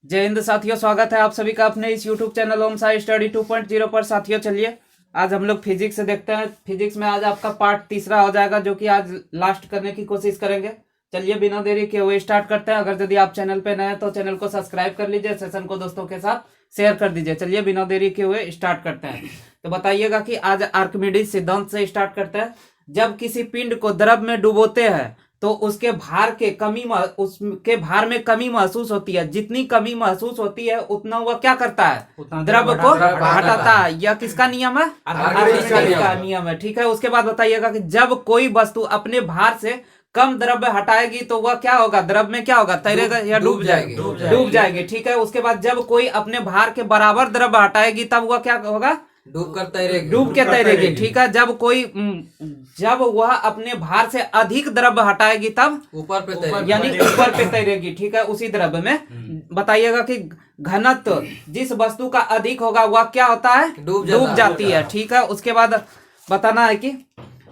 जय हिंद साथियों, स्वागत है आप सभी का अपने इस YouTube चैनल ओम साई स्टडी 2.0 पर। साथियों चलिए आज हम लोग फिजिक्स से देखते हैं। फिजिक्स में आज आपका पार्ट तीसरा हो जाएगा, जो कि आज लास्ट करने की कोशिश करेंगे। चलिए बिना देरी के हुए स्टार्ट करते हैं। अगर यदि आप चैनल पे नए हैं तो चैनल को सब्सक्राइब कर लीजिए, सेशन को दोस्तों के साथ शेयर कर दीजिए। चलिए बिना देरी के हुए स्टार्ट करते हैं। तो बताइएगा कि आज आर्किमिडीज सिद्धांत से स्टार्ट करते हैं। जब किसी पिंड को द्रव में डुबोते हैं तो उसके भार में कमी महसूस होती है। जितनी कमी महसूस होती है उतना वह क्या करता है, द्रव को हटाता है। यह किसका नियम है? आर्किमिडीज का नियम है। ठीक है, उसके बाद बताइएगा कि जब कोई वस्तु अपने भार से कम द्रव्य हटाएगी तो वह क्या होगा, द्रव में क्या होगा, तैरेगा या डूब जाएगी। ठीक है, उसके बाद जब कोई अपने भार के बराबर द्रव्य हटाएगी तब वह क्या होगा, डूब के तैरेगी। ठीक है, जब वह अपने भार से अधिक द्रव्य हटाएगी तब ऊपर पे तैरेगी। ठीक है, उसी द्रव्य में बताइएगा कि घनत्व जिस वस्तु का अधिक होगा वह क्या होता है, डूब जाती है। ठीक है, उसके बाद बताना है कि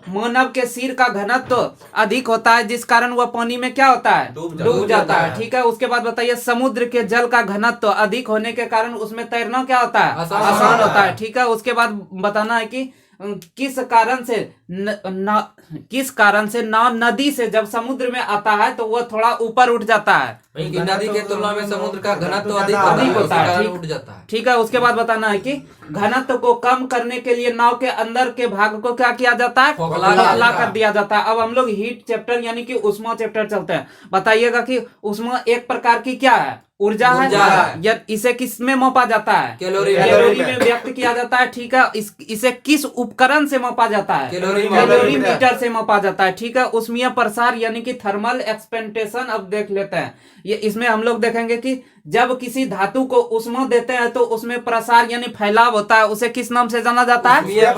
मानव के सिर का घनत्व अधिक होता है, जिस कारण वह पानी में क्या होता है, डूब जाता है। ठीक है, उसके बाद बताइए समुद्र के जल का घनत्व अधिक होने के कारण उसमें तैरना क्या होता है, आसान होता है। ठीक है, उसके बाद बताना है कि किस कारण से नाव नदी से जब समुद्र में आता है तो वह थोड़ा ऊपर उठ जाता है। नदी के तुलना में समुद्र का घनत्व अधिक होता है, उठ जाता है। ठीक है, उसके बाद बताना है कि घनत्व को कम करने के लिए नाव के अंदर के भाग को क्या किया जाता है, खोखला कर दिया जाता है। अब हम लोग हीट चैप्टर यानी कि उष्मा चैप्टर चलते हैं। बताइएगा कि उष्मा एक प्रकार की क्या है, ऊर्जा है। इसे किस में मापा जाता है, कैलोरी में व्यक्त किया जाता है। ठीक है, इसे किस उपकरण से मापा जाता है, कैलोरीमीटर से मापा जाता है। ठीक है, उष्मीय प्रसार यानी कि थर्मल एक्सपेंटेशन। अब देख लेते हैं, ये इसमें हम लोग देखेंगे कि जब किसी धातु को उष्मा देते हैं तो उसमें प्रसार यानी फैलाव होता है, उसे किस नाम से जाना जाता है, उष्मीय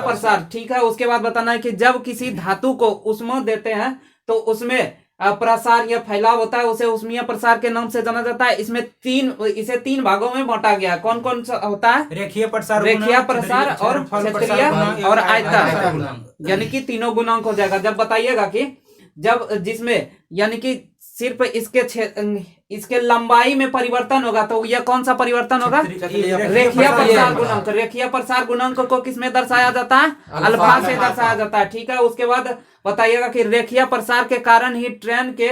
प्रसार। ठीक है, उसके बाद बताना है कि जब किसी धातु को उष्मा देते हैं तो उसमें प्रसार या फैलाव होता है, उसे उष्मीय प्रसार के नाम से जाना जाता है। इसे तीन भागों में बांटा गया। कौन कौन सा होता है, रेखीय प्रसार और क्षेत्रीय और आयतन, यानी कि तीनों गुणांक हो जाएगा। जब बताइएगा कि जब जिसमें यानी कि सिर्फ इसके लंबाई में परिवर्तन होगा तो यह कौन सा परिवर्तन होगा, रेखीय प्रसार गुणांक। रेखीय प्रसार गुणांक को किसमें दर्शाया जाता है, अल्फा से दर्शाया जाता है। ठीक है, उसके बाद बताइएगा कि रेखीय प्रसार के कारण ही ट्रेन के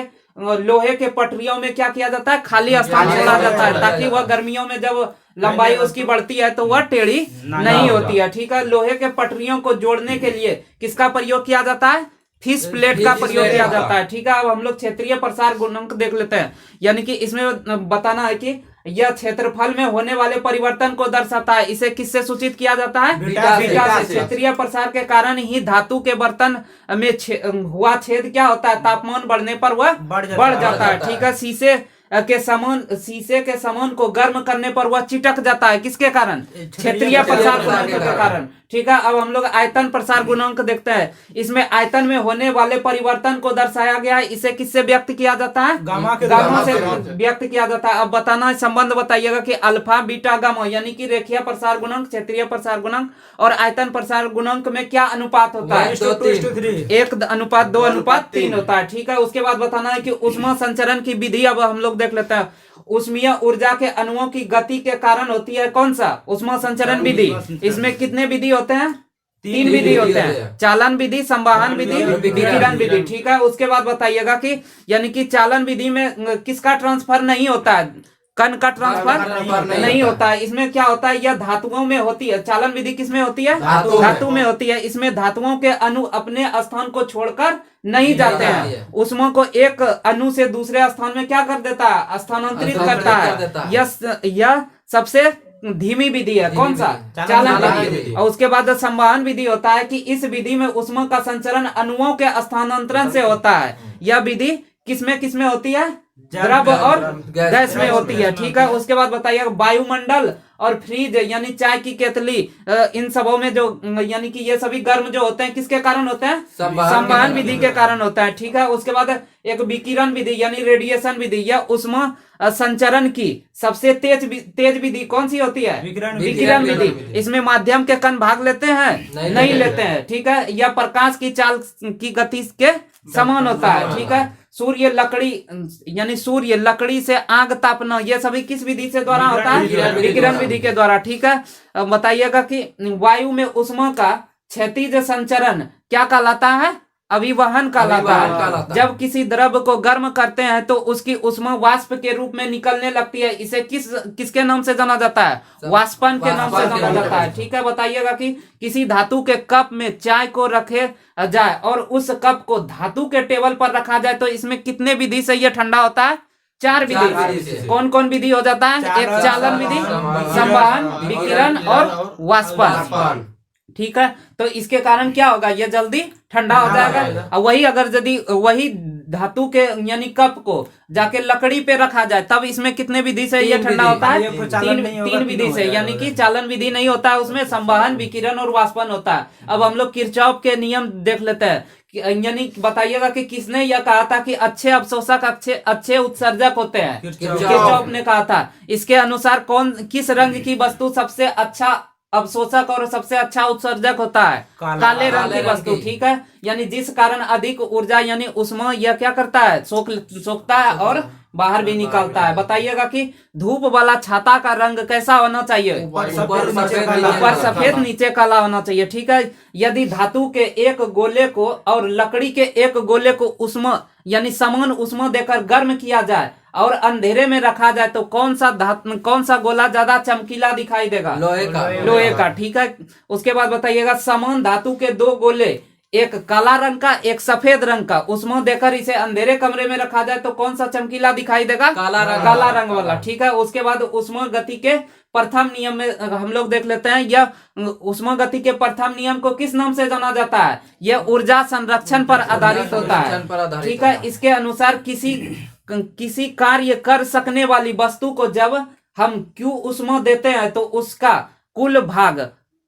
लोहे के पटरियों में क्या किया जाता है, खाली स्थान छोड़ा जाता है, ताकि वह गर्मियों में जब लंबाई उसकी बढ़ती है तो वह टेढ़ी नहीं होती है। ठीक है, लोहे के पटरियों को जोड़ने के लिए किसका प्रयोग किया जाता है, थिस प्लेट का प्रयोग किया जाता है। ठीक है, अब हम लोग क्षेत्रीय प्रसार गुणांक देख लेते हैं। यानी कि इसमें बताना है कि यह क्षेत्रफल में होने वाले परिवर्तन को दर्शाता है। इसे किससे सूचित किया जाता है, बीटा से। क्षेत्रीय प्रसार के कारण ही धातु के बर्तन में हुआ छेद क्या होता है, तापमान बढ़ने पर वह बढ़ जाता है। ठीक है, शीशे के समान को गर्म करने पर वह चिटक जाता है, किसके कारण, क्षेत्रीय प्रसार गुणांक के कारण। ठीक है, अब हम लोग आयतन प्रसार गुणांक देखते हैं। इसमें आयतन में होने वाले परिवर्तन को दर्शाया गया है। इसे किससे व्यक्त किया जाता है, गामा से व्यक्त किया जाता है। अब बताना है संबंध, बताइएगा कि अल्फा बीटा गामा यानी कि रेखीय प्रसार गुणांक, क्षेत्रीय प्रसार गुणांक और आयतन प्रसार गुणांक में क्या अनुपात होता है, 1:2:3 होता है। ठीक है, उसके बाद बताना है कि ऊष्मा संचरण की विधि अब हम लोग देख लेते हैं। उष्मीय ऊर्जा के अणुओं की गति के कारण होती है कौन सा, ऊष्मा संचरण विधि। इसमें कितने विधि होते हैं, 3 विधि होते हैं, चालन विधि, संवहन विधि, विकिरण विधि। ठीक है, उसके बाद बताइएगा कि यानी कि चालन विधि में किसका ट्रांसफर नहीं होता है, कण का ट्रांसफर नहीं होता है। इसमें क्या होता है, यह धातुओं में होती है। चालन विधि किसमें होती है, धातु में होती है। इसमें धातुओं के अणु अपने स्थान को छोड़कर नहीं जाते हैं, ऊष्मा को एक अणु से दूसरे स्थान में क्या कर देता है, स्थानांतरित करता है। यह सबसे धीमी विधि है, कौन सा, चालन विधि। और उसके बाद संवहन विधि होता है कि इस विधि में ऊष्मा का संचरण अणुओं के स्थानांतरण से होता है। यह विधि किसमें होती है, द्रव और गैस में होती है। ठीक है, उसके बाद बताइए वायुमंडल और फ्रीज यानी चाय की केतली, इन सबों में जो यानी कि ये सभी गर्म जो होते हैं किसके कारण होते हैं, संवहन विधि के कारण होता है। ठीक है, उसके बाद एक विकिरण विधि यानी रेडिएशन विधि, यह उष्मा संचरण की सबसे तेज विधि कौन सी होती है, विकिरण विधि। इसमें माध्यम के कण भाग लेते हैं, नहीं लेते हैं। ठीक है, यह प्रकाश की चाल की गति के समान होता है। ठीक है, सूर्य लकड़ी यानी सूर्य लकड़ी से आग तापना, ये सभी किस विधि से द्वारा होता है? विकिरण विधि के द्वारा। ठीक है, अब बताइएगा कि वायु में ऊष्मा का क्षैतिज संचरण क्या कहलाता है? अभिवहन कहलाता है। जब किसी द्रव्य को गर्म करते हैं तो उसकी ऊष्मा वाष्प के रूप में निकलने लगती है, इसे किसके नाम से जाना जाता है? वाष्पन के नाम से जाना जाता है। ठीक है, बताइएगा कि किसी धातु के कप में चाय को रखे जाए और उस कप को धातु के टेबल पर रखा जाए तो इसमें कितने विधि से यह ठंडा होता है? 4 विधि। कौन कौन विधि हो जाता है? एक चालन विधि, संवहन, विकिरण और वाष्पन। ठीक है, तो इसके कारण क्या होगा? ये जल्दी ठंडा हो जाएगा। और वही अगर यदि वही धातु के यानी कप को जाके लकड़ी पे रखा जाए तब इसमें कितने विधि से ये ठंडा होता है? तीन विधि से, यानी कि चालन विधि नहीं होता है, उसमें संवहन, विकिरण और वाष्पन होता है। अब हम लोग किरचॉफ के नियम देख लेते हैं, यानी बताइएगा कि किसने यह कहा था कि अच्छे अवशोषक अच्छे उत्सर्जक होते हैं? किरचॉफ ने कहा था। इसके अनुसार किस रंग की वस्तु सबसे अच्छा अवशोषक और सबसे अच्छा उत्सर्जक होता है? काले रंग की वस्तु। ठीक है, यानी जिस कारण अधिक ऊर्जा यानी ऊष्मा यह क्या करता है? सोखता है और बाहर भी निकालता है। बताइएगा कि धूप वाला छाता का रंग कैसा होना चाहिए? ऊपर सफेद नीचे काला होना चाहिए। ठीक है, यदि धातु के एक गोले को और लकड़ी के एक गोले को ऊष्मा यानी समान ऊष्मा देकर गर्म किया जाए और अंधेरे में रखा जाए तो कौन सा गोला ज्यादा चमकीला दिखाई देगा? लोहे का। ठीक है, उसके बाद बताइएगा समान धातु के 2 गोले, एक काला रंग का एक सफेद रंग का, ऊष्मा देकर इसे अंधेरे कमरे में रखा जाए तो कौन सा चमकीला दिखाई देगा? काला रंग वाला। ठीक है, उसके बाद ऊष्मा गति के प्रथम नियम में हम लोग देख लेते हैं। यह ऊष्मा गति के प्रथम नियम को किस नाम से जाना जाता है? यह ऊर्जा संरक्षण पर आधारित होता है। ठीक है, इसके अनुसार किसी कार्य कर सकने वाली वस्तु को जब हम Q ऊष्मा देते हैं तो उसका कुल भाग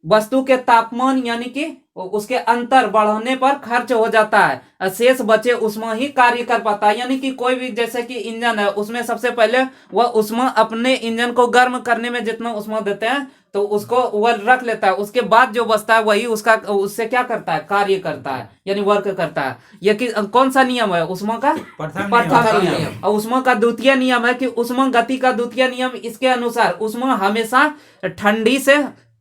वस्तु के तापमान यानी कि उसके अंतर बढ़ने पर खर्च हो जाता है, शेष बचे ऊष्मा ही कार्य कर पाता है। यानी कि कोई भी जैसे कि इंजन है, उसमें सबसे पहले वह ऊष्मा अपने इंजन को गर्म करने में जितना ऊष्मा देते हैं तो उसको वह रख लेता है, उसके बाद जो बचता है वही उससे क्या करता है? कार्य करता है, यानी वर्क करता है। यह कौन सा नियम है? ऊष्मा का प्रथम नियम। और ऊष्मा का द्वितीय नियम है कि ऊष्मा गति का द्वितीय नियम, इसके अनुसार ऊष्मा हमेशा ठंडी से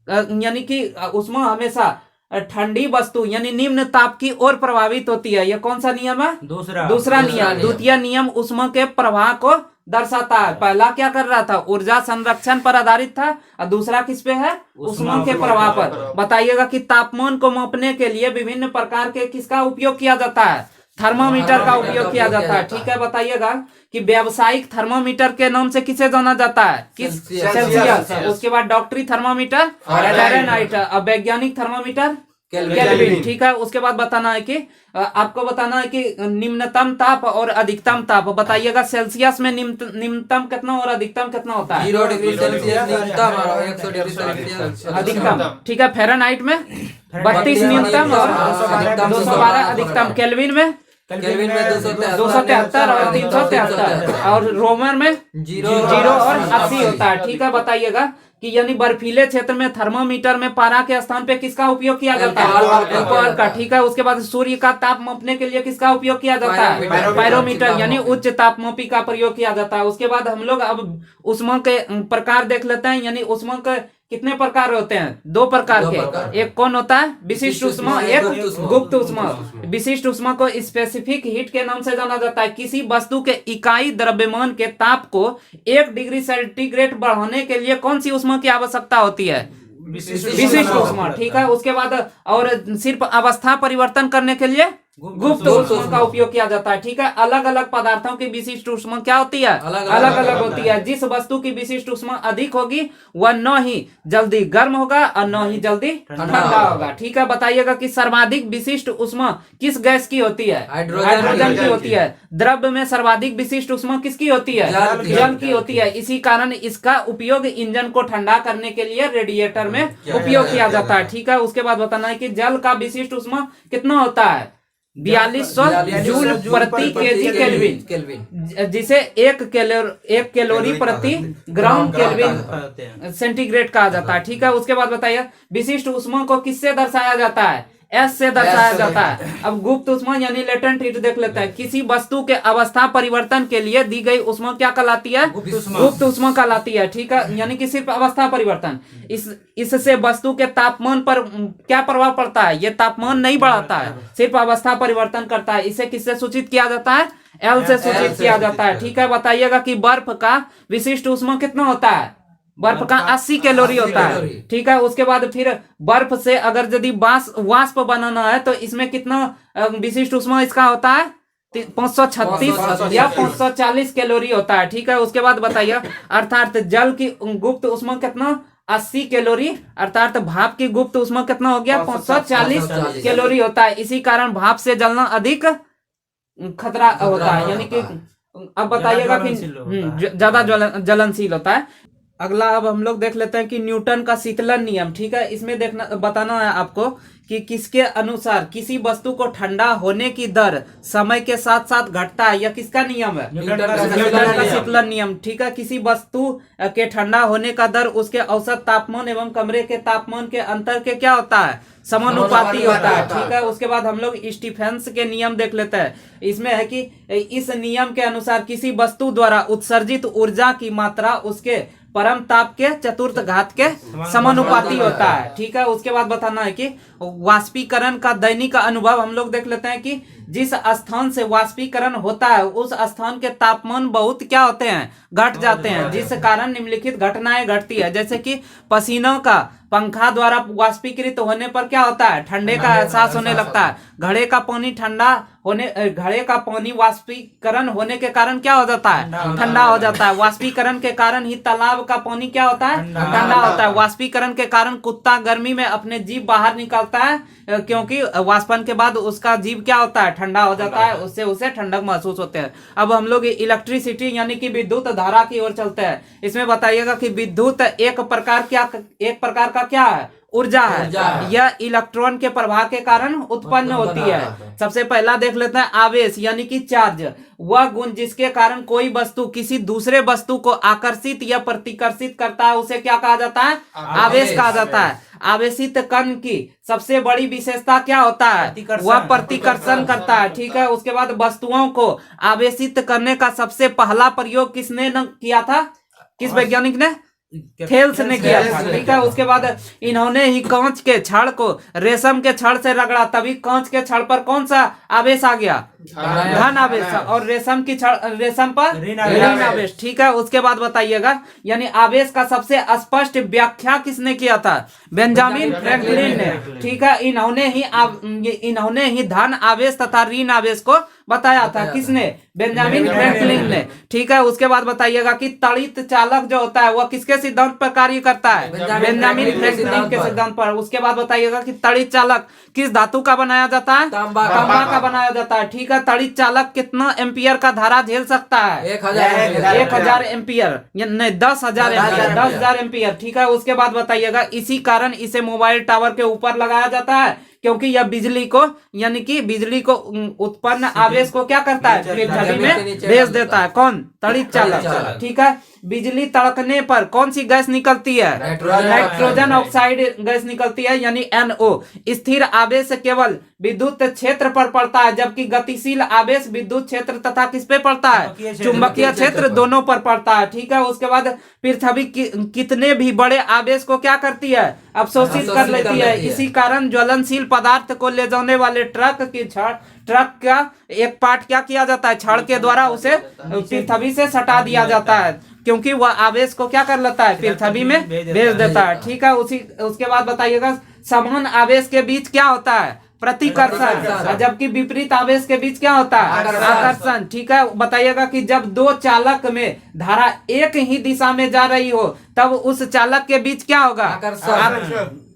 यानी कि ऊष्मा हमेशा ठंडी वस्तु यानी निम्न ताप की ओर प्रभावित होती है। यह कौन सा नियम है? दूसरा नियम। द्वितीय नियम ऊष्मा के प्रवाह को दर्शाता है। पहला क्या कर रहा था? ऊर्जा संरक्षण पर आधारित था, और दूसरा किस पे है? ऊष्मा के प्रवाह पर। बताइएगा कि तापमान को मापने के लिए विभिन्न प्रकार के किसका उपयोग किया जाता है? थर्मामीटर का उपयोग किया जाता है। ठीक है, बताइएगा कि व्यावसायिक थर्मामीटर के नाम से किसे जाना जाता है? सेल्सियस। उसके बाद डॉक्टरी थर्मामीटर फ़ारेनहाइट, वैज्ञानिक थर्मामीटर केल्विन। ठीक है, उसके बाद बताना है कि आपको बताना है कि निम्नतम ताप और अधिकतम ताप। बताइएगा सेल्सियस में निम्नतम कितना और अधिकतम कितना होता है? 0 डिग्री सेल्सियस न्यूनतम और 100 डिग्री सेल्सियस अधिकतम। ठीक है, फ़ारेनहाइट में 32 न्यूनतम और 212 अधिकतम। केल्विन में 273 और 373, और रोमन में 0 और 80 होता है। ठीक है, बताइएगा कि यानी बर्फीले क्षेत्र में थर्मामीटर में पारा के स्थान पे किसका उपयोग किया जाता है? अल्कोहल का। ठीक है, उसके बाद सूर्य का ताप मापने के लिए किसका उपयोग किया जाता है? पायरोमीटर यानी उच्च तापमापी का प्रयोग किया जाता है। उसके बाद हम लोग अब ऊष्मा के प्रकार देख लेते हैं, यानी ऊष्मा के कितने प्रकार होते हैं? 2 प्रकार के। एक कौन होता है? विशिष्ट ऊष्मा, एक गुप्त ऊष्मा। विशिष्ट ऊष्मा को स्पेसिफिक हीट के नाम से जाना जाता है। किसी वस्तु के इकाई द्रव्यमान के ताप को 1 डिग्री सेंटीग्रेड बढ़ाने के लिए कौन सी ऊष्मा की आवश्यकता होती है? विशिष्ट ऊष्मा। ठीक है, उसके बाद और सिर्फ अवस्था परिवर्तन करने के लिए गुप्त ऊष्मा का उपयोग किया जाता है। ठीक है, अलग अलग पदार्थों की विशिष्ट ऊष्मा क्या होती है? अलग अलग होती है। जिस वस्तु की विशिष्ट ऊष्मा अधिक होगी वह न ही जल्दी गर्म होगा और न ही जल्दी ठंडा होगा। ठीक है, बताइएगा कि सर्वाधिक विशिष्ट ऊष्मा किस गैस की होती है? हाइड्रोजन की होती है। द्रव्य में सर्वाधिक विशिष्ट ऊष्मा किसकी होती है? जल की होती है। इसी कारण इसका उपयोग इंजन को ठंडा करने के लिए रेडिएटर में उपयोग किया जाता है। ठीक है, उसके बाद बताना है कि जल का विशिष्ट ऊष्मा कितना होता है? 4200 जूल प्रति केजी केल्विन, जिसे 1 कैलोरी प्रति ग्राम केल्विन सेंटीग्रेड कहा जाता है। ठीक है, उसके बाद बताइए विशिष्ट ऊष्मा को किससे दर्शाया जाता है? एस से दर्शाया जाता है। अब गुप्त ऊष्मा यानी लेटेंट हीट देख लेते हैं। किसी वस्तु के अवस्था परिवर्तन के लिए दी गई ऊष्मा क्या कहलाती है? गुप्त ऊष्मा कहलाती है। ठीक है, यानी कि सिर्फ अवस्था परिवर्तन। इससे वस्तु के तापमान पर क्या प्रभाव पड़ता है? ये तापमान नहीं बढ़ाता है, सिर्फ अवस्था परिवर्तन करता है। इसे किससे सूचित किया जाता है? एल से सूचित किया जाता है। ठीक है, बताइएगा कि बर्फ का विशिष्ट ऊष्मा कितना होता है? बर्फ का 80 कैलोरी होता है। ठीक है, उसके बाद फिर बर्फ से अगर यदि वाष्प बनाना है तो इसमें कितना विशिष्ट ऊष्मा इसका होता है? 536 या 540 कैलोरी होता है। ठीक है, उसके बाद बताइए अर्थात जल की गुप्त ऊष्मा कितना? 80 कैलोरी, अर्थात भाप की गुप्त ऊष्मा कितना हो गया? 540 कैलोरी होता है। इसी कारण भाप से जलना अधिक खतरा होता है, यानी कि अब बताइएगा कि ज्यादा ज्वलनशील होता है। अगला अब हम लोग देख लेते हैं कि न्यूटन का शीतलन नियम। ठीक है, इसमें बताना है आपको कि किसके अनुसार किसी वस्तु को ठंडा होने की दर समय के साथ साथ घटता है। यह किसका नियम है? न्यूटन का शीतलन नियम। ठीक है, किसी वस्तु के ठंडा होने का दर उसके औसत तापमान एवं कमरे के तापमान के अंतर के क्या होता है? समानुपाती होता है। ठीक है, उसके बाद हम लोग स्टीफेंस के नियम देख लेते हैं। इसमें है कि इस नियम के अनुसार किसी वस्तु द्वारा उत्सर्जित ऊर्जा की मात्रा उसके परम ताप के चतुर्थ घात के समानुपाती होता है। ठीक है, उसके बाद बताना है कि वाष्पीकरण का दैनिक अनुभव हम लोग देख लेते हैं कि जिस स्थान से वाष्पीकरण होता है उस स्थान के तापमान बहुत क्या होते हैं? घट जाते हैं, जिस कारण निम्नलिखित घटनाएं घटती है। जैसे कि पसीनों का पंखा द्वारा वाष्पीकृत होने पर क्या होता है? ठंडे का एहसास होने लगता है। घड़े का पानी वाष्पीकरण होने के कारण क्या हो जाता है? ठंडा हो जाता है। वाष्पीकरण के कारण ही तालाब का पानी क्या होता है? ठंडा होता है। वाष्पीकरण के कारण कुत्ता गर्मी में अपने जीभ बाहर निकालता है, क्योंकि वाष्पन के बाद उसका जीभ क्या होता है? ठंडा हो जाता है, उससे उसे ठंडक महसूस होते हैं। अब हम लोग इलेक्ट्रिसिटी यानी कि विद्युत धारा की ओर चलते हैं। इसमें बताइएगा कि विद्युत एक प्रकार का क्या है? ऊर्जा है। यह इलेक्ट्रॉन के प्रवाह के कारण उत्पन्न होती है। सबसे पहला देख लेते हैं आवेश यानी कि चार्ज। वह गुण जिसके कारण कोई वस्तु किसी दूसरे वस्तु को आकर्षित या प्रतिकर्षित करता है उसे क्या कहा जाता है? आवेश कहा जाता है। आवेशित कण की सबसे बड़ी विशेषता क्या होता है? वह प्रतिकर्षण करता है। ठीक है, उसके बाद वस्तुओं को आवेशित करने का सबसे पहला प्रयोग किसने किया था? किस वैज्ञानिक ने? थेल्स ने किया था। ठीक है, उसके बाद इन्होंने ही कांच के छड़ को रेशम के छड़ से रगड़ा, तभी कांच के छड़ पर कौन सा आवेश आ गया? धन आवेश। और रेशम पर ऋण आवेश। ठीक है, उसके बाद बताइएगा यानी आवेश का सबसे स्पष्ट व्याख्या किसने किया था? बेंजामिन फ्रैंकलिन ने। ठीक है, इन्होंने ही धन आवेश तथा ऋण आवेश को बताया था। किसने? बेंजामिन फ्रैंकलिन ने। ठीक है, उसके बाद बताइएगा कि तड़ित चालक जो होता है वह किसके सिद्धांत पर कार्य करता है? बेंजामिन फ्रैंकलिन के सिद्धांत पर। उसके बाद बताइएगा कि तड़ित चालक किस धातु का बनाया जाता है? तांबा का बनाया जाता है। ठीक है, तड़ित चालक कितना एम्पियर का धारा झेल सकता है? 1000 एम्पियर, नहीं 10,000 एम्पियर। ठीक है, उसके बाद बताइएगा इसी कारण इसे मोबाइल टावर के ऊपर लगाया जाता है, क्योंकि यह बिजली को उत्पन्न आवेश को क्या करता है? पृथ्वी में भेज देता है। कौन? तड़ित चालक। ठीक है, बिजली तड़कने पर कौन सी गैस निकलती है? नाइट्रोजन ऑक्साइड गैस निकलती है, यानी NO। स्थिर आवेश केवल विद्युत क्षेत्र पर पड़ता है, जबकि गतिशील आवेश विद्युत क्षेत्र तथा किस पे पड़ता है? चुंबकीय क्षेत्र दोनों पर पड़ता है। ठीक है, उसके बाद पृथ्वी कितने भी बड़े आवेश को क्या करती है? अवशोषित कर लेती है। इसी कारण ज्वलनशील पदार्थ को ले जाने वाले ट्रक का एक पार्ट क्या किया जाता है? छड़ के द्वारा उसे पृथ्वी से सटा दिया जाता है, क्योंकि वह आवेश को क्या कर लेता है? पृथ्वी में भेज देता है। ठीक है, उसके बाद बताइएगा समान आवेश के बीच क्या होता है? प्रतिकर्षण। जबकि विपरीत आवेश के बीच क्या होता है? आकर्षण। ठीक है, बताइएगा कि जब दो चालक में धारा एक ही दिशा में जा रही हो तब उस चालक के बीच क्या होगा?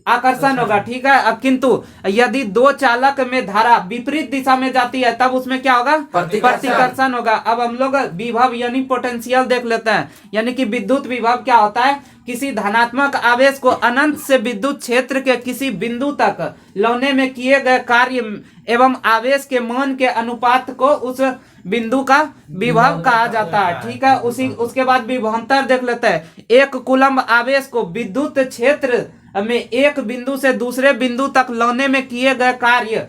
आकर्षण होगा। ठीक है, अब किंतु यदि दो चालक में धारा विपरीत दिशा में जाती है तब उसमें क्या होगा? प्रतिकर्षण होगा। अब हम लोग विभव यानी पोटेंशियल देख लेते हैं, यानी कि विद्युत विभव क्या होता है? किसी धनात्मक आवेश को अनंत से विद्युत क्षेत्र के किसी बिंदु तक लाने में किए गए कार्य एवं आवेश के मान के अनुपात को उस बिंदु का विभव कहा जाता है। ठीक है, उसके बाद विभवांतर देख लेते हैं। एक कूलम्ब आवेश को विद्युत क्षेत्र में एक बिंदु से दूसरे बिंदु तक लाने में किए गए कार्य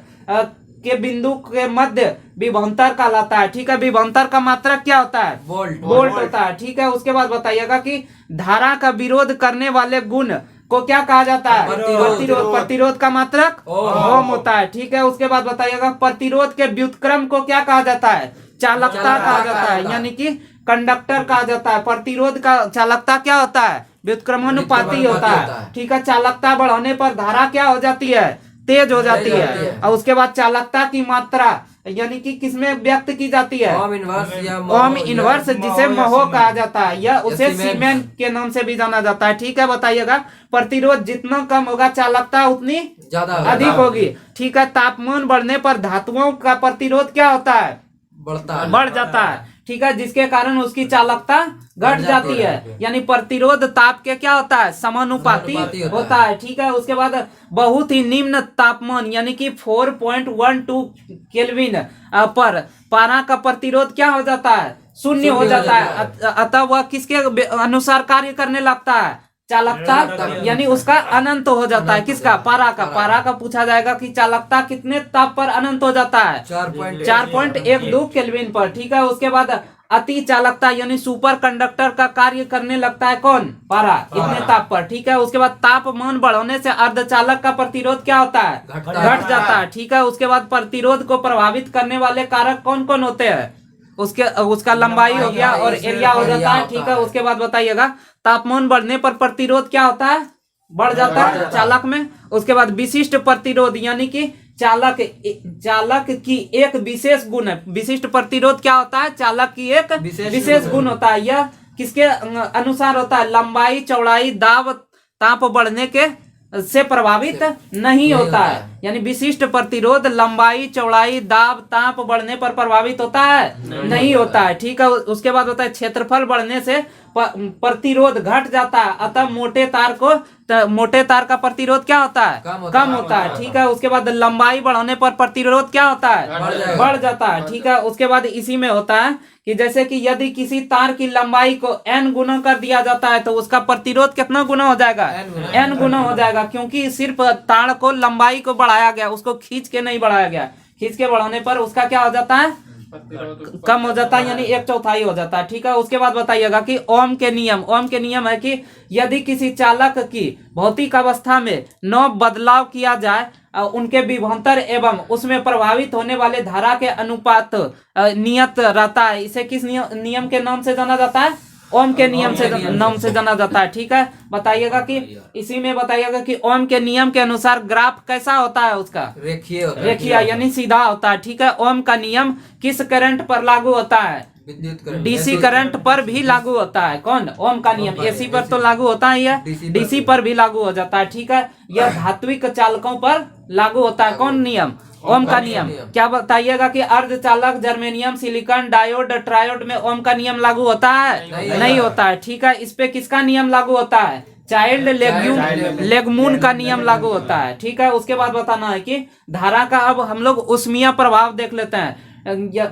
के बिंदु के मध्य विभवांतर कहलाता है। ठीक है, विभवांतर का मात्रक क्या होता है? वोल्ट होता है। ठीक है, उसके बाद बताइएगा कि धारा का विरोध करने वाले गुण को क्या कहा जाता है? प्रतिरोध। प्रतिरोध का मात्रक ओम होता है। ठीक है, उसके बाद बताइएगा प्रतिरोध के व्युत्क्रम को क्या कहा जाता है? चालकता कहा जाता है, यानी कि कंडक्टर कहा जाता है। प्रतिरोध का चालकता क्या होता है? व्युत्क्रमानुपाती होता है। ठीक है, चालकता बढ़ाने पर धारा क्या हो जाती है? तेज हो जाती है। और उसके बाद चालकता की मात्रा यानी कि किसमें व्यक्त की जाती है? ओम इनवर्स, जिसे महो कहा जाता है, या उसे सीमेन के नाम से भी जाना जाता है। ठीक है, बताइएगा प्रतिरोध जितना कम होगा चालकता उतनी ज्यादा अधिक होगी। ठीक है, तापमान बढ़ने पर धातुओं का प्रतिरोध क्या होता है? बढ़ जाता है। ठीक है, जिसके कारण उसकी चालकता घट जाती है, यानी प्रतिरोध ताप के क्या होता है? समानुपाती होता है। ठीक है, उसके बाद बहुत ही निम्न तापमान यानी कि 4.12 केल्विन पर पारा का प्रतिरोध क्या हो जाता है? शून्य हो जाता है। अतः वह किसके अनुसार कार्य करने लगता है? चालकता, यानी उसका अनंत हो जाता है। किसका? पारा का। पारा का पूछा जाएगा कि चालकता कितने ताप पर अनंत हो जाता है? 4.12 केल्विन पर। ठीक है, उसके बाद अति चालकता यानी सुपर कंडक्टर का कार्य करने लगता है कौन? पारा, इतने ताप पर। ठीक है, उसके बाद तापमान बढ़ने से अर्धचालक का प्रतिरोध क्या होता है? घट जाता है। ठीक है, उसके बाद प्रतिरोध को प्रभावित करने वाले कारक कौन कौन होते हैं? उसका लंबाई हो गया और एरिया हो जाता है। ठीक है, उसके बाद बताइएगा तापमान बढ़ने पर प्रतिरोध क्या होता है? बढ़ जाता है चालक में। उसके बाद विशिष्ट प्रतिरोध यानी कि चालक की एक विशेष गुण है। विशिष्ट प्रतिरोध क्या होता है? चालक की एक विशेष गुण होता है। यह किसके अनुसार होता है? लंबाई, चौड़ाई, दाब, ताप बढ़ने के से प्रभावित नहीं होता है। यानी विशिष्ट प्रतिरोध लंबाई, चौड़ाई, दाब, ताप बढ़ने पर प्रभावित होता है? नहीं होता है। ठीक है, उसके बाद होता है क्षेत्रफल बढ़ने से प्रतिरोध घट जाता है। अतः मोटे तार का प्रतिरोध क्या होता है? कम होता है। ठीक है, उसके बाद लंबाई बढ़ने पर प्रतिरोध क्या होता है? बढ़ जाता है। ठीक है, उसके बाद इसी में होता है कि जैसे कि यदि किसी तार की लंबाई को n गुना कर दिया जाता है तो उसका प्रतिरोध कितना गुना हो जाएगा? n गुना हो जाएगा, क्योंकि सिर्फ तार को लंबाई को बढ़ाया गया, उसको खींच के नहीं बढ़ाया गया। खींच के बढ़ाने पर उसका क्या हो जाता है? कम हो जाता है, यानी 1/4 हो जाता है। ठीक है, उसके बाद बताइएगा कि ओम के नियम है कि यदि किसी चालक की भौतिक अवस्था में न बदलाव किया जाए, उनके विभवांतर एवं उसमें प्रभावित होने वाले धारा के अनुपात नियत रहता है। इसे किस नियम के नाम से जाना जाता है? ओम के नियम से नाम से जाना जाता है। ठीक है, बताइएगा कि इसी में बताइएगा कि ओम के नियम के अनुसार ग्राफ कैसा होता है? उसका रेखीय यानी सीधा होता है। ठीक है, ओम का नियम किस करंट पर लागू होता है? डीसी करंट पर भी लागू होता है। कौन? ओम का नियम। एसी पर तो लागू होता ही है, डीसी पर भी लागू हो जाता है। ठीक है, यह धात्विक चालकों पर लागू होता है। कौन नियम? ओम का नियम। क्या बताइएगा कि अर्धचालक, जर्मेनियम, सिलिकॉन, डायोड, ट्रायोड में ओम का नियम लागू होता है? नहीं होता है। ठीक है, इस पे किसका नियम लागू होता है? चाइल्ड लेगमून का नियम लागू होता है। ठीक है, उसके बाद बताना है कि धारा का अब हम लोग उष्मीय प्रभाव देख लेते हैं।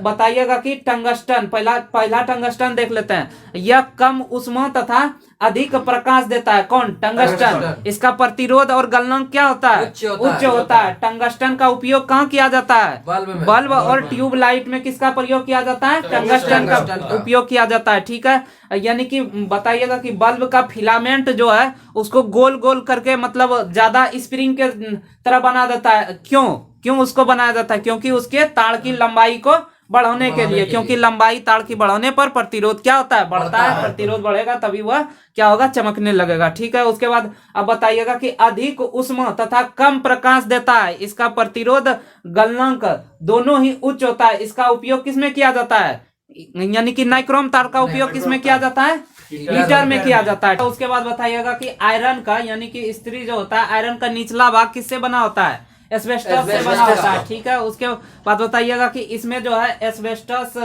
बताइएगा कि टंगस्टन, पहला टंगस्टन देख लेते हैं। यह कम ऊष्मा तथा अधिक प्रकाश देता है। कौन? टंगस्टन। इसका प्रतिरोध और गलनांक क्या होता है? उच्च होता है। टंगस्टन का उपयोग कहाँ किया जाता है? बल्ब और ट्यूब लाइट में किसका प्रयोग किया जाता है? टंगस्टन का उपयोग किया जाता है। ठीक है, यानी कि बताइएगा कि बल्ब का फिलामेंट जो है उसको गोल गोल करके मतलब ज्यादा स्प्रिंग के तरह बना देता है। क्यों उसको बनाया जाता है? क्योंकि उसके तार की लंबाई को बढ़ाने के लिए, क्योंकि लंबाई तार की बढ़ाने पर प्रतिरोध क्या होता है? बढ़ता है। प्रतिरोध बढ़ेगा तभी वह क्या होगा? चमकने लगेगा। ठीक है, उसके बाद अब बताइएगा कि अधिक ऊष्मा तथा कम प्रकाश देता है। इसका प्रतिरोध गलनांक दोनों ही उच्च होता है। इसका उपयोग किसमें किया जाता है? यानी कि नाइक्रोम तार का उपयोग किसमें किया जाता है? हीटर में किया जाता है। उसके बाद बताइएगा कि आयरन का यानी कि स्त्री जो होता है, आयरन का निचला भाग किससे बना होता है? एस्बेस्टस से बना होता है। ठीक है, उसके बाद बताइएगा कि इसमें जो है एस्बेस्टस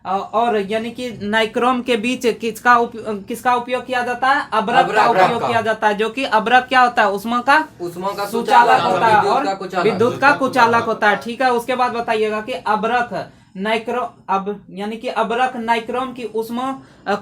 और यानी कि नाइक्रोम के बीच किसका उपयोग किया जाता है? अब्रक का उपयोग किया जाता है, जो कि अब्रक क्या होता है? ऊष्मा का सुचालक होता है और विद्युत का कुचालक होता है। ठीक है, उसके बाद बताइएगा कि अब्रक नाइक्रो अब यानी कि अबरक नाइक्रोम की उष्मा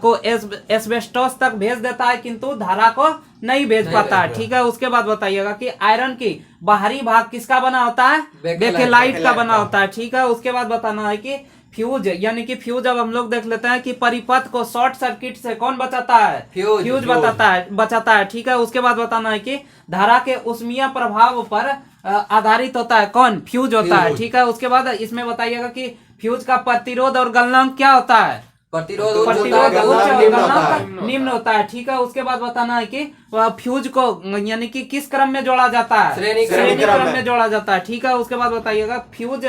को एस्बेस्टोस तक भेज देता है, किंतु धारा को नहीं भेज पाता है। ठीक है, उसके बाद बताइएगा कि आयरन की बाहरी भाग किसका बना होता है? बेकेलाइट का बना होता है। ठीक है, उसके बाद बताना है कि फ्यूज यानी कि फ्यूज अब हम लोग देख लेते हैं कि परिपथ को शॉर्ट सर्किट से कौन बचाता है? फ्यूज बचाता है। ठीक है, उसके बाद बताना है कि धारा के ऊष्मीय प्रभाव पर आधारित होता है कौन? फ्यूज होता है। ठीक है, उसके बाद इसमें बताइएगा कि फ्यूज का प्रतिरोध और गलनांक क्या होता है? प्रतिरोध उच्च गलनांक निम्न होता है। ठीक है, उसके बाद बताना है कि फ्यूज को यानी कि किस क्रम में जोड़ा जाता है? श्रेणी क्रम में जोड़ा जाता है। ठीक है, उसके बाद बताइएगा फ्यूज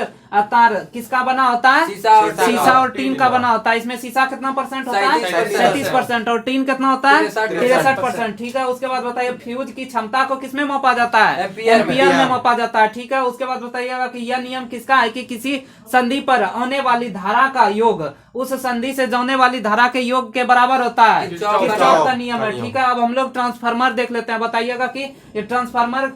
तार किसका बना होता है? शीशा और टीन का बना होता है। इसमें शीशा कितना परसेंट होता है? 37% और टीन कितना होता है? 63%। ठीक है, उसके बाद बताइए फ्यूज की क्षमता को किसमें मापा जाता है? एम्पियर में मापा जाता है। ठीक है, उसके बाद बताइएगा कि यह नियम किसका है कि किसी संधि पर आने वाली धारा का योग उस संधि से जाने वाली धारा के योग के बराबर होता है। किरचॉफ का नियम है। ठीक है, अब हम लोग ट्रांसफार्मर देख लेते हैं। बताइएगा कि ये ट्रांसफार्मर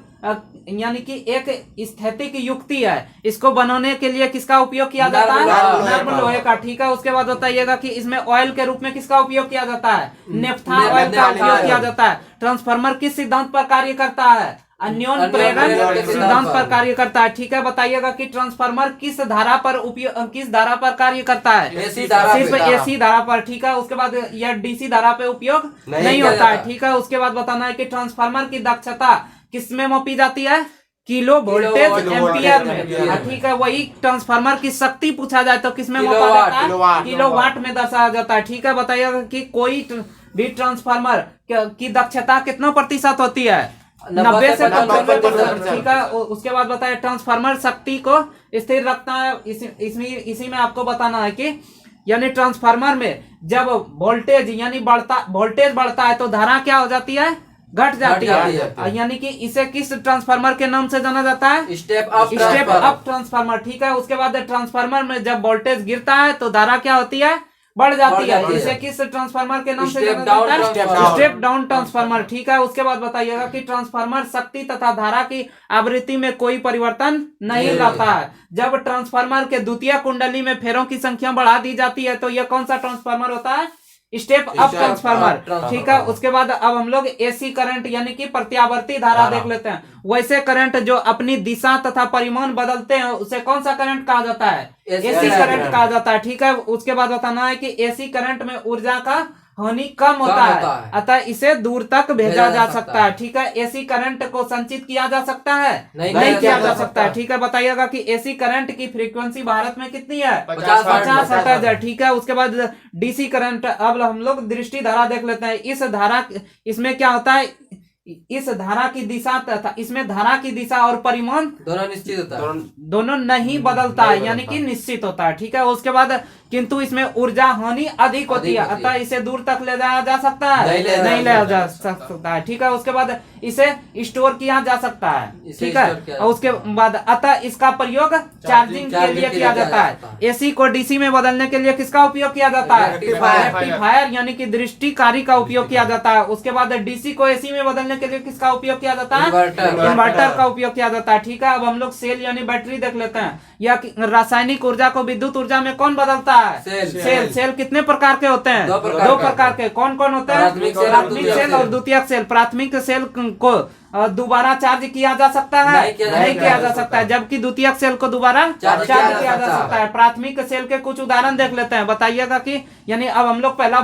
यानी कि एक स्थैतिक युक्ति है, इसको बनाने के लिए किसका उपयोग किया जाता है? नर्म लोहे का। ठीक है, उसके बाद बताइएगा कि इसमें ऑयल के रूप में किसका उपयोग किया जाता है? नेफ्था ऑयल का उपयोग किया जाता है। ट्रांसफार्मर किस सिद्धांत पर कार्य करता है? अन्योन प्रेरण सिद्धांत पर कार्य करता है। ठीक है, बताइएगा कि ट्रांसफार्मर किस धारा पर कार्य करता है? सिर्फ एसी धारा पर। ठीक है, उसके बाद यह डीसी धारा पे उपयोग नहीं होता है। ठीक है, उसके बाद बताना है कि ट्रांसफार्मर की दक्षता किसमें मापी जाती है? किलो वोल्टेज एम्पियर में। ठीक है, वही ट्रांसफार्मर की शक्ति पूछा जाए तो किसमें मापा जाता है? किलोवाट में दर्शाया जाता है। ठीक है, बताइएगा कि कोई भी ट्रांसफार्मर की दक्षता कितना प्रतिशत होती है? 90 से 95%। ठीक है, उसके बाद बताए ट्रांसफार्मर शक्ति को स्थिर रखता है। इसी में आपको बताना है कि यानी ट्रांसफार्मर में जब वोल्टेज बढ़ता है तो धारा क्या हो जाती है? घट जाती है। यानी कि इसे किस ट्रांसफार्मर के नाम से जाना जाता है? Step up transformer. ठीक है, उसके बाद ट्रांसफार्मर में जब वोल्टेज गिरता है तो धारा क्या होती है? बढ़ जाती है। इसे किस ट्रांसफार्मर के नाम से जाना जाता है? Step down transformer. ठीक है, उसके बाद बताइएगा कि ट्रांसफार्मर शक्ति तथा धारा की आवृत्ति में कोई परिवर्तन नहीं लाता है। जब ट्रांसफार्मर के द्वितीय कुंडली में फेरों की संख्या बढ़ा दी जाती है तो यह कौन सा ट्रांसफार्मर होता है? Step up transformer. ठीक है, उसके बाद अब हम लोग एसी करंट यानी कि प्रत्यावर्ती धारा देख लेते हैं। वैसे करंट जो अपनी दिशा तथा परिमाण बदलते हैं उसे कौन सा करंट कहा जाता है? एसी करंट कहा जाता है। ठीक है, उसके बाद बताना है कि एसी करंट में ऊर्जा का हानि कम होता है, अतः इसे दूर तक भेजा जा सकता है। ठीक है, एसी करंट को संचित किया जा सकता है? नहीं किया जा सकता है। ठीक है, बताइएगा कि एसी करंट की फ्रीक्वेंसी भारत में कितनी है? 50 हर्ट्ज है। ठीक है, उसके बाद डीसी करंट। अब हम लोग दृष्टि धारा देख लेते हैं। इस धारा इसमें क्या होता है? इस धारा की दिशा तथा इसमें धारा की दिशा और परिमाण दोनों निश्चित होता है, दोनों नहीं बदलता है, यानी कि निश्चित होता है। ठीक है, उसके बाद किंतु इसमें ऊर्जा हानि अधिक होती है, अतः इसे दूर तक ले जाया जा सकता है? नहीं ले जा सकता है। ठीक है, उसके बाद इसे स्टोर किया जा सकता है। ठीक है, और उसके बाद अतः इसका प्रयोग चार्जिंग के लिए किया जाता है। एसी को डीसी में बदलने के लिए किसका उपयोग किया जाता है? रेक्टिफायर यानी कि दृष्टिकारी का उपयोग किया जाता है। उसके बाद डीसी को एसी में बदलने के लिए किसका उपयोग किया जाता है? इन्वर्टर का उपयोग किया जाता है। ठीक है, अब हम लोग सेल यानी बैटरी देख लेते हैं। या रासायनिक ऊर्जा को विद्युत ऊर्जा में कौन बदलता है? सेल कितने प्रकार के होते हैं? दो प्रकार के। कौन कौन होते हैं? प्राथमिक सेल और द्वितीयक सेल। प्राथमिक सेल को दोबारा चार्ज किया जा सकता है? नहीं किया जा सकता है, जबकि द्वितीयक सेल को दोबारा चार्ज किया जा सकता है। प्राथमिक सेल के कुछ उदाहरण देख लेते हैं। बताइएगा कि यानी अब हम लोग पहला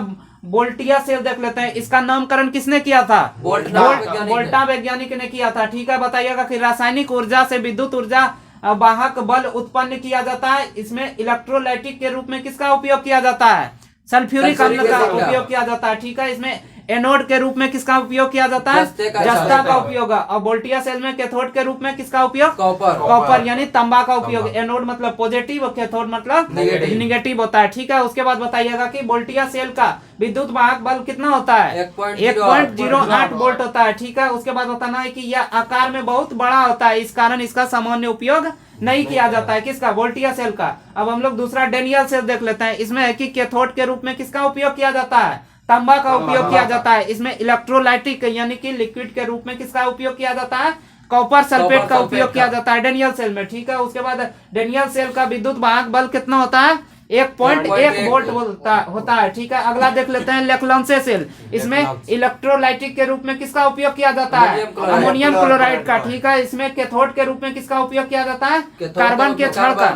वोल्टिया सेल देख लेते हैं। इसका नामकरण किसने किया था? वोल्टा वैज्ञानिक ने किया था। ठीक है, बताइएगा कि रासायनिक ऊर्जा से विद्युत ऊर्जा वाहक बल उत्पन्न किया जाता है। इसमें इलेक्ट्रोलाइटिक के रूप में किसका उपयोग किया जाता है? सल्फ्यूरिक अम्ल का उपयोग किया जाता है। ठीक है, इसमें एनोड के रूप में किसका उपयोग किया जाता है? जस्ता का उपयोग। और वोल्टिया सेल में कैथोड के रूप में किसका उपयोग? कॉपर यानी तांबा का उपयोग। एनोड मतलब पॉजिटिव और कैथोड मतलब निगेटिव होता है। ठीक है, उसके बाद बताइएगा कि वोल्टिया सेल का विद्युत वाहक बल कितना होता है? 1.08 वोल्ट होता है। ठीक है, उसके बाद बताना है कि यह आकार में बहुत बड़ा होता है, इस कारण इसका सामान्य उपयोग नहीं किया जाता है। किसका? वोल्टिया सेल का। अब हम लोग दूसरा डेनियल सेल देख लेते हैं। इसमें है कि कैथोड के रूप में किसका उपयोग किया जाता है? तांबा का उपयोग किया जाता है। इसमें इलेक्ट्रोलाइटिक यानी कि लिक्विड के रूप में किसका उपयोग किया जाता है? कॉपर सल्फेट का उपयोग किया जाता है डेनियल सेल में। ठीक है, उसके बाद डेनियल सेल का विद्युत वाहक बल कितना होता है? 1.1 वोल्ट होता है। ठीक है, अगला देख लेते हैं लेक्लांसे सेल। इसमें इलेक्ट्रोलाइटिक के रूप में किसका उपयोग किया जाता है? अमोनियम क्लोराइड का। ठीक है, इसमें कैथोड के रूप में किसका उपयोग किया जाता है? कार्बन के छड़ का।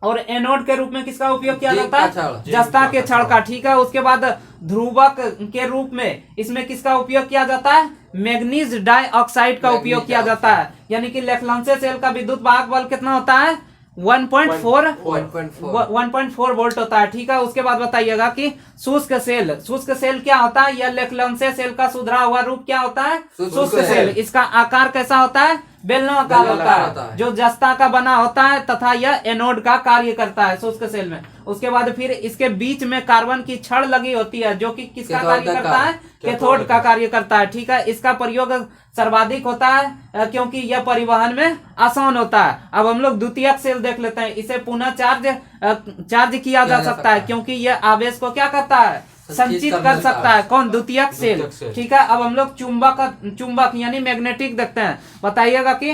और एनोड के रूप में किसका उपयोग किया जाता है? जस्ता के छड़ का। ठीक है, उसके बाद ध्रुवक के रूप में इसमें किसका उपयोग किया जाता है? मैग्नीज डाइऑक्साइड का उपयोग किया जाता है। यानी कि लेक्लांसे सेल का विद्युत वाहक बल कितना होता है? 1.4 वोल्ट होता है। ठीक है, उसके बाद बताइएगा कि शुष्क सेल क्या होता है? यह लेक्लांसे सेल का सुधरा हुआ रूप क्या होता है? शुष्क सेल। इसका आकार कैसा होता है? बेलनाकार होता है, जो जस्ता का बना होता है तथा यह एनोड का कार्य करता है शुष्क सेल में। उसके बाद फिर इसके बीच में कार्बन की छड़ लगी होती है जो कि किसका कार्य करता है? कैथोड का कार्य करता है। ठीक है, इसका प्रयोग सर्वाधिक होता है क्योंकि यह परिवहन में आसान होता है। अब हम लोग द्वितीयक सेल देख लेते हैं। इसे पुनः चार्ज किया जा सकता है क्योंकि यह आवेश को क्या करता है? संचित कर सकता है। कौन? द्वितीयक सेल। ठीक है, अब हम लोग चुंबक यानी मैग्नेटिक देखते हैं। बताइएगा कि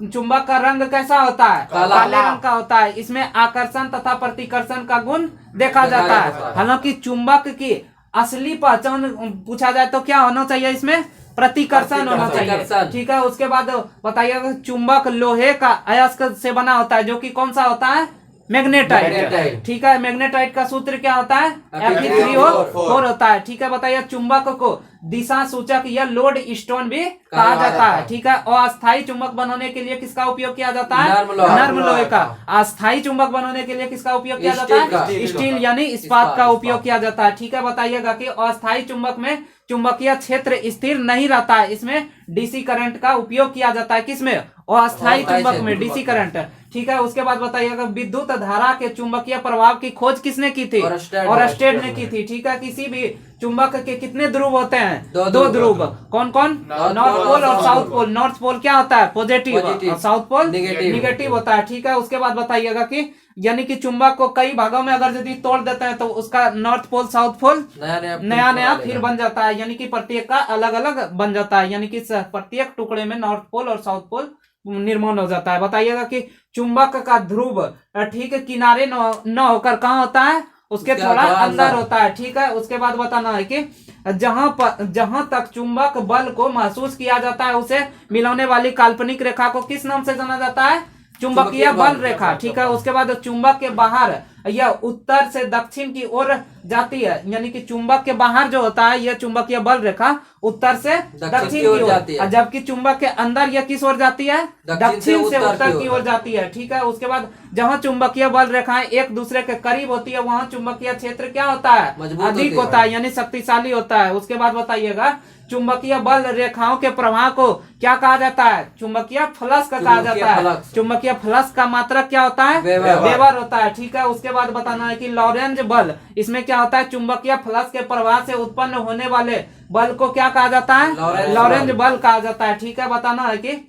चुंबक का रंग कैसा होता है? काले रंग का होता है। इसमें आकर्षण तथा प्रतिकर्षण का गुण देखा जाता है। हालांकि चुंबक की असली पहचान पूछा जाए तो क्या होना चाहिए? इसमें प्रतिकर्षण होना चाहिए। ठीक है, उसके बाद बताइएगा चुंबक लोहे का अयस्क से बना होता है जो कि कौन सा होता है? मैग्नेटाइट। ठीक है, मैग्नेटाइट का सूत्र क्या होता है? Fe3O4 होता है। ठीक है, बताइए चुंबक को दिशा सूचक या लोड स्टोन भी कहा जाता है। ठीक है, अस्थायी चुंबक बनाने के लिए किसका उपयोग किया जाता है? नर्म लोहे का। अस्थायी चुंबक बनाने के लिए किसका उपयोग किया जाता है? स्टील यानी इस्पात का उपयोग किया जाता है। ठीक है, बताइएगा कि अस्थायी चुंबक में चुंबकीय क्षेत्र स्थिर नहीं रहता है। इसमें डीसी करंट का उपयोग किया जाता है। किसमें? अस्थायी चुंबक में डीसी करंट। ठीक है, उसके बाद बताइएगा विद्युत धारा के चुंबकीय प्रभाव की खोज किसने की थी? ओरस्टेड ने की थी। ठीक है, किसी भी चुंबक के कितने ध्रुव होते हैं? दो ध्रुव। कौन कौन? नॉर्थ पोल और साउथ पोल। नॉर्थ पोल क्या होता है? पॉजिटिव और साउथ पोल निगेटिव होता है। ठीक है, उसके बाद बताइएगा कि यानी कि चुंबक को कई भागों में अगर यदि तोड़ देते हैं तो उसका नॉर्थ पोल साउथ पोल नया फिर बन जाता है। यानी कि प्रत्येक का अलग अलग बन जाता है। यानी कि प्रत्येक टुकड़े में नॉर्थ पोल और साउथ पोल निर्माण हो जाता है। बताइएगा कि चुंबक का ध्रुव ठीक किनारे न होकर कहाँ होता है? उसके थोड़ा अंदर होता है। ठीक है, उसके बाद बताना है कि जहां तक चुंबक बल को महसूस किया जाता है उसे मिलाने वाली काल्पनिक रेखा को किस नाम से जाना जाता है? चुंबकीय बल रेखा। ठीक है, उसके बाद चुंबक के बाहर यह उत्तर से दक्षिण की ओर जाती है। यानी कि चुंबक के बाहर जो होता है यह चुंबकीय बल रेखा उत्तर से दक्षिण की ओर जाती है, जबकि चुंबक के अंदर यह किस ओर जाती है? दक्षिण से उत्तर की ओर जाती है। ठीक है, उसके बाद जहां चुंबकीय बल रेखाएं एक दूसरे के करीब होती है वहां चुंबकीय क्षेत्र क्या होता है? अधिक होता है, यानी शक्तिशाली होता है। उसके बाद बताइएगा चुंबकीय बल रेखाओं के प्रवाह को क्या कहा जाता है? चुंबकीय फ्लक्स का कहा जाता है। चुंबकीय फ्लक्स का मात्रक क्या होता है? वेबर होता है। ठीक है, उसके बाद बताना है कि लॉरेंज बल, इसमें क्या होता है? चुंबकीय फ्लक्स के प्रवाह से उत्पन्न होने वाले बल को क्या कहा जाता है? लॉरेंज बल कहा जाता है। ठीक है, बताना है कि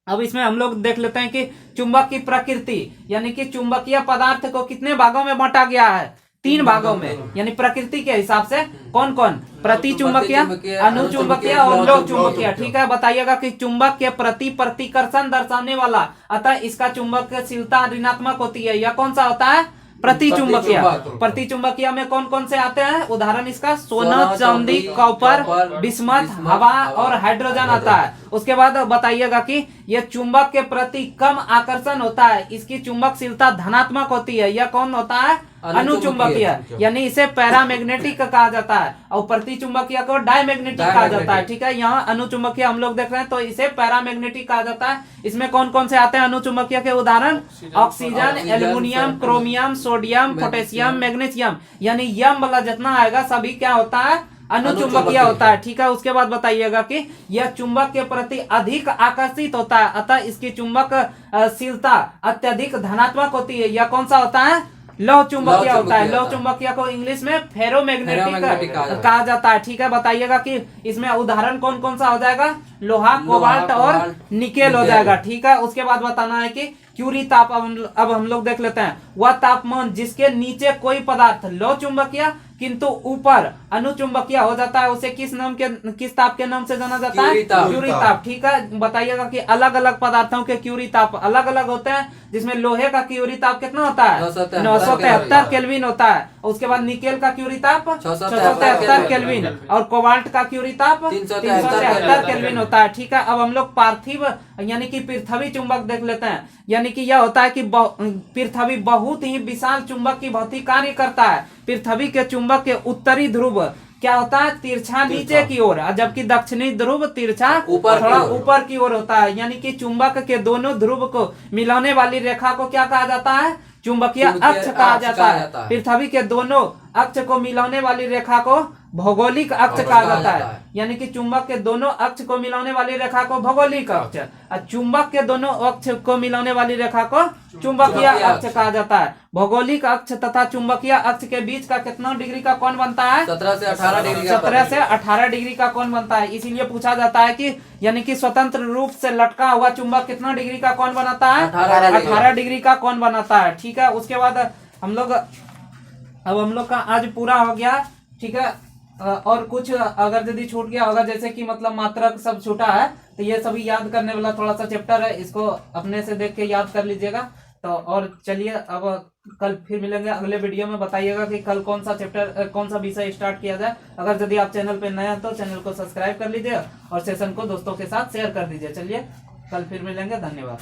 अब इसमें हम लोग देख लेते हैं कि चुंबक की प्रकृति, यानी कि चुंबकीय पदार्थ को कितने भागों में बांटा गया है? 3 भागों में। यानी प्रकृति के हिसाब से कौन कौन? प्रति चुंबकीय, अनुचुंबकीय और लोह चुंबकीय। ठीक है, बताइएगा कि चुंबक के प्रति प्रतिकर्षण दर्शाने वाला, अतः इसका चुंबकशीलता ऋणात्मक होती है। यह कौन सा होता है? प्रति चुंबकीय। प्रति चुंबकीय में कौन कौन से आते हैं? उदाहरण इसका सोना, चांदी, कॉपर, बिस्मथ, हवा और हाइड्रोजन आता है। उसके बाद बताइएगा कि यह चुंबक के प्रति कम आकर्षण होता है। इसकी चुंबकशीलता धनात्मक होती है। यह कौन होता है? अनुचुंबकीय, यानी इसे पैरामैग्नेटिक कहा जाता है और प्रति चुंबकीय को डायमैग्नेटिक कहा जाता है। ठीक है, यहाँ अनुचुंबकीय हम लोग देख रहे हैं तो इसे पैरामैग्नेटिक कहा जाता है। इसमें कौन कौन से आते हैं अनुचुंबकीय के उदाहरण? Oxygen, aluminium, chromium, sodium, potassium, magnesium. यानी यम वाला जितना आएगा सभी क्या होता है? अनुचुंबकीय होता है। ठीक है, उसके बाद बताइएगा कि यह चुंबक के प्रति अधिक आकर्षित होता है, अतः इसकी चुंबकशीलता अत्यधिक धनात्मक होती है। यह कौन सा होता है? लौह चुंबकीय होता है। लौह चुंबकीय को इंग्लिश में फेरोमैग्नेटिक कहा जाता है। ठीक है, बताइएगा कि इसमें उदाहरण कौन कौन सा हो जाएगा? लोहा, कोबाल्ट और निकेल हो जाएगा। ठीक है, उसके बाद बताना है कि क्यूरी ताप, अब हम लोग देख लेते हैं। वह तापमान जिसके नीचे कोई पदार्थ लौह चुंबकीय किंतु ऊपर अनुचुंबकीय हो जाता है, उसे किस ताप के नाम से जाना जाता है? क्यूरी ताप। क्यूरी ताप। ठीक है, बताइएगा कि अलग अलग पदार्थों के क्यूरी ताप अलग अलग होते हैं, जिसमें लोहे का क्यूरी ताप कितना होता है? 973 केल्विन होता है। उसके बाद निकेल का क्यूरी ताप 673 केल्विन, और कोबाल्ट का क्यूरी ताप 373 केल्विन होता है। ठीक है, अब हम लोग पार्थिव यानी कि पृथ्वी चुंबक देख लेते हैं। यानी कि यह होता है कि पृथ्वी बहुत ही विशाल चुंबक की भौतिक कार्य करता है। पृथ्वी के चुंबक के उत्तरी ध्रुव क्या होता है? तिरछा नीचे की ओर, जबकि दक्षिणी ध्रुव तिरछा थोड़ा ऊपर की ओर होता है। यानी कि चुंबक के दोनों ध्रुव को मिलाने वाली रेखा को क्या कहा जाता है? चुंबकीय अक्ष कहा जाता है। पृथ्वी के दोनों अक्ष को मिलाने वाली रेखा को भौगोलिक अक्ष कहा जाता है। यानी कि चुंबक के दोनों अक्ष को मिलाने वाली रेखा को भौगोलिक अक्ष, और चुंबक के दोनों अक्ष को मिलाने वाली रेखा को चुंबकीय अक्ष कहा जाता है। भौगोलिक अक्ष तथा चुंबकीय अक्ष के बीच का कितना डिग्री का कोण बनता है? 17 से 18 डिग्री। 17 से 18 डिग्री का कोण बनता है। इसीलिए पूछा जाता है कि यानी कि स्वतंत्र रूप से लटका हुआ चुंबक कितना डिग्री का कोण बनाता है? 18 डिग्री का कोण बनाता है। ठीक है, उसके बाद हम लोग का आज पूरा हो गया। ठीक है, और कुछ अगर यदि छूट गया होगा, जैसे कि मतलब मात्रक सब छूटा है, तो ये सभी याद करने वाला थोड़ा सा चैप्टर है, इसको अपने से देख के याद कर लीजिएगा। तो और चलिए, अब कल फिर मिलेंगे अगले वीडियो में। बताइएगा कि कल कौन सा चैप्टर, कौन सा विषय स्टार्ट किया जाए। अगर यदि आप चैनल पे नए हैं तो चैनल को सब्सक्राइब कर लीजिए और सेशन को दोस्तों के साथ शेयर कर दीजिए। चलिए, कल फिर मिलेंगे। धन्यवाद।